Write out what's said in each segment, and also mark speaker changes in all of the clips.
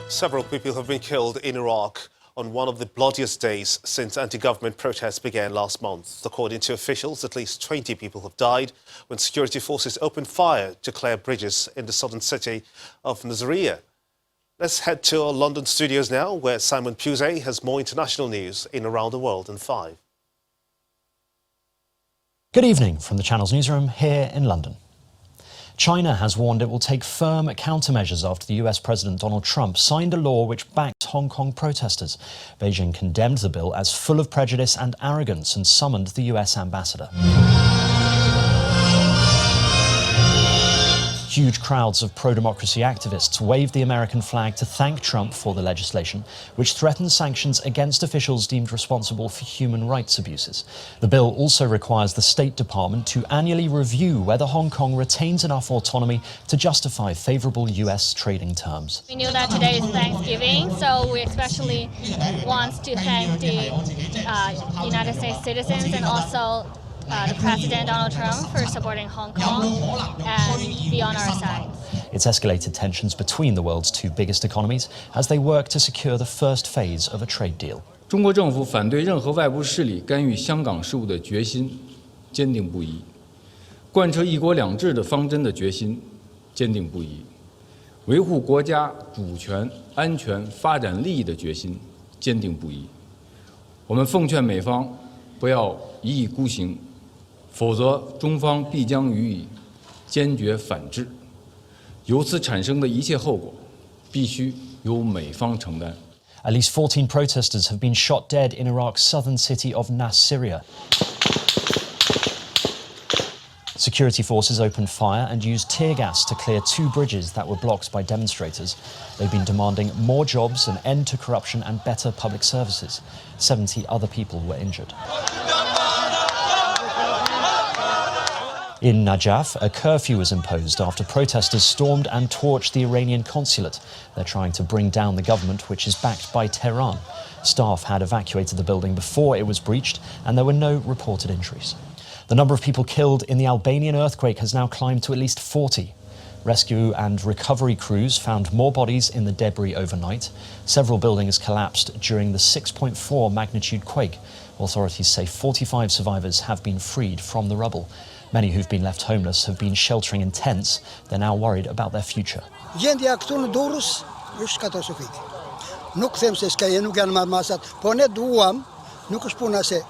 Speaker 1: Several people have been killed in Iraq on one of the bloodiest days since anti-government protests began last month. According to officials, at least 20 people have died when security forces opened fire to clear bridges in the southern city of Nasiriyah. Let's head to our London studios now, where Simon Pusey has more international news in Around the World in 5.
Speaker 2: Good evening from the Channel's newsroom here in London. China has warned it will take firm countermeasures after the US President Donald Trump signed a law which backed Hong Kong protesters. Beijing condemned the bill as full of prejudice and arrogance and summoned the US ambassador. Huge crowds of pro-democracy activists waved the American flag to thank Trump for the legislation, which threatens sanctions against officials deemed responsible for human rights abuses. The bill also requires the State Department to annually review whether Hong Kong retains enough autonomy to justify favourable US trading terms.
Speaker 3: We knew that today is Thanksgiving, so we especially want to thank the United States citizens and also the President Donald Trump for supporting Hong Kong and be on our side.
Speaker 2: It's escalated tensions between the world's two biggest economies as they work to secure the first phase of a trade deal.
Speaker 4: 中国政府反对任何外部势力干预香港事务的决心坚定不移，贯彻一国两制的方针的决心坚定不移，维护国家主权、安全、发展利益的决心坚定不移。我们奉劝美方不要一意孤行，否则中方必将予以坚决反制，由此产生的一切后果必须由美方承担。
Speaker 2: At least 14 protesters have been shot dead in Iraq's southern city of Nasiriyah. Security forces opened fire and used tear gas to clear two bridges that were blocked by demonstrators. They've been demanding more jobs, an end to corruption and better public services. 70 other people were injured. In Najaf, a curfew was imposed after protesters stormed and torched the Iranian consulate. They're trying to bring down the government, which is backed by Tehran. Staff had evacuated the building before it was breached, and there were no reported injuries. The number of people killed in the Albanian earthquake has now climbed to at least 40. Rescue and recovery crews found more bodies in the debris overnight. Several buildings collapsed during the 6.4 magnitude quake. Authorities say 45 survivors have been freed from the rubble. Many who've been left homeless have been sheltering in tents. They're now worried about their future.
Speaker 5: Gjendja këtu në Durrës është katastrofike. Nuk them se s'ka nuk janë masat, po ne duam, nuk është puna se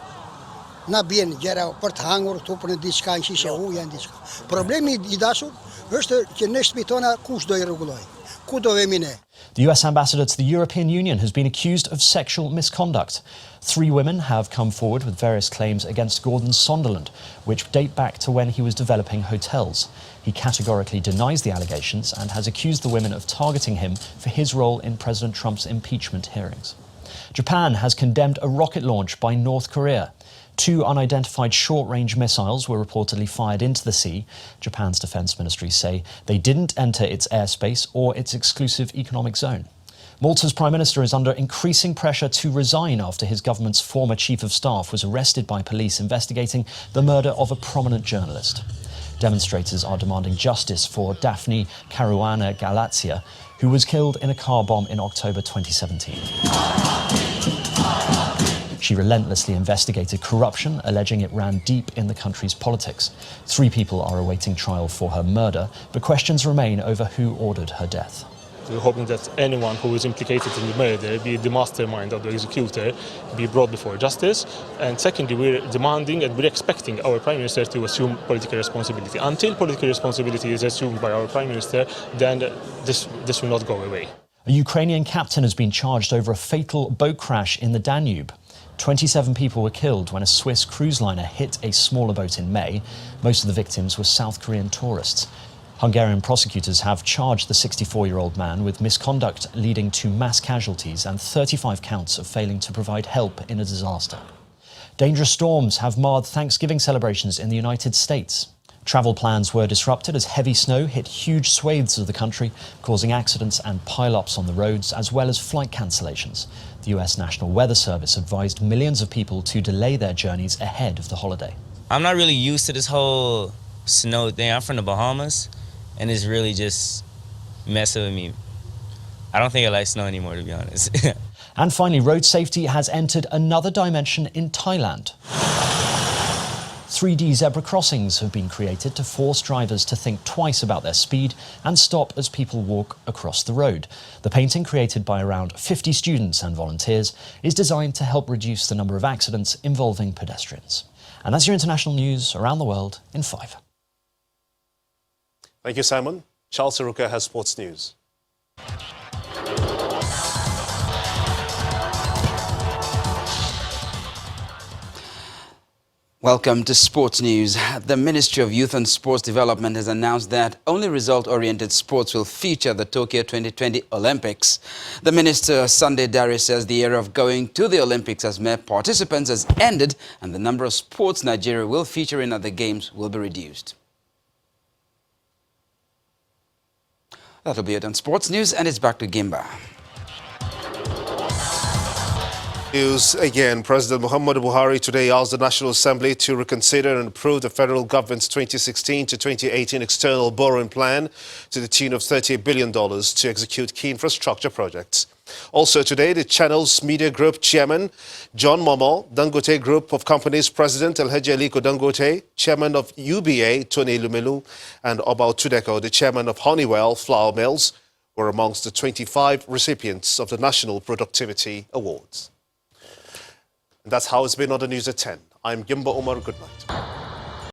Speaker 5: na bien gjëra për të hangur këtu për diçka në shishe ujë janë diçka. Problemi I dashur është që në shtëpi tona kush do I rregulloj? Ku do vemi ne?
Speaker 2: The US ambassador to the European Union has been accused of sexual misconduct. 3 women have come forward with various claims against Gordon Sunderland, which date back to when he was developing hotels. He categorically denies the allegations and has accused the women of targeting him for his role in President Trump's impeachment hearings. Japan has condemned a rocket launch by North Korea. 2 unidentified short-range missiles were reportedly fired into the sea. Japan's defense ministry say they didn't enter its airspace or its exclusive economic zone. Malta's Prime Minister is under increasing pressure to resign after his government's former chief of staff was arrested by police investigating the murder of a prominent journalist. Demonstrators are demanding justice for Daphne Caruana Galizia, who was killed in a car bomb in October 2017. She relentlessly investigated corruption, alleging it ran deep in the country's politics. 3 people are awaiting trial for her murder, but questions remain over who ordered her death.
Speaker 6: We're hoping that anyone who is implicated in the murder, be it the mastermind or the executor, be brought before justice. And secondly, we're demanding and we're expecting our Prime Minister to assume political responsibility. Until political responsibility is assumed by our Prime Minister, then this will not go away.
Speaker 2: A Ukrainian captain has been charged over a fatal boat crash in the Danube. 27 people were killed when a Swiss cruise liner hit a smaller boat in May. Most of the victims were South Korean tourists. Hungarian prosecutors have charged the 64-year-old man with misconduct leading to mass casualties and 35 counts of failing to provide help in a disaster. Dangerous storms have marred Thanksgiving celebrations in the United States. Travel plans were disrupted as heavy snow hit huge swathes of the country, causing accidents and pile-ups on the roads, as well as flight cancellations. The US National Weather Service advised millions of people to delay their journeys ahead of the holiday.
Speaker 7: I'm not really used to this whole snow thing. I'm from the Bahamas, and it's really just messing with me. I don't think it likes snow anymore, to be honest.
Speaker 2: And finally, road safety has entered another dimension in Thailand. 3D zebra crossings have been created to force drivers to think twice about their speed and stop as people walk across the road. The painting, created by around 50 students and volunteers, is designed to help reduce the number of accidents involving pedestrians. And that's your international news around the world in 5.
Speaker 1: Thank you, Simon. Charles Saruka has sports news.
Speaker 8: Welcome to Sports News. The Ministry of Youth and Sports Development has announced that only result-oriented sports will feature the Tokyo 2020 Olympics. The Minister, Sunday Dare, says the era of going to the Olympics as mere participants has ended and the number of sports Nigeria will feature in other games will be reduced. That'll be it on Sports News, and it's back to Gimba.
Speaker 1: News again. President Muhammadu Buhari today asked the National Assembly to reconsider and approve the federal government's 2016 to 2018 external borrowing plan to the tune of $38 billion to execute key infrastructure projects. Also today, the Channels Media Group Chairman John Momo, Dangote Group of Companies President Alhaji Aliko Dangote, Chairman of UBA Tony Lumelu, and Obao Tudeko, the Chairman of Honeywell Flour Mills, were amongst the 25 recipients of the National Productivity Awards. And that's how it's been on the news at 10. I'm Gimba Omar. Good night.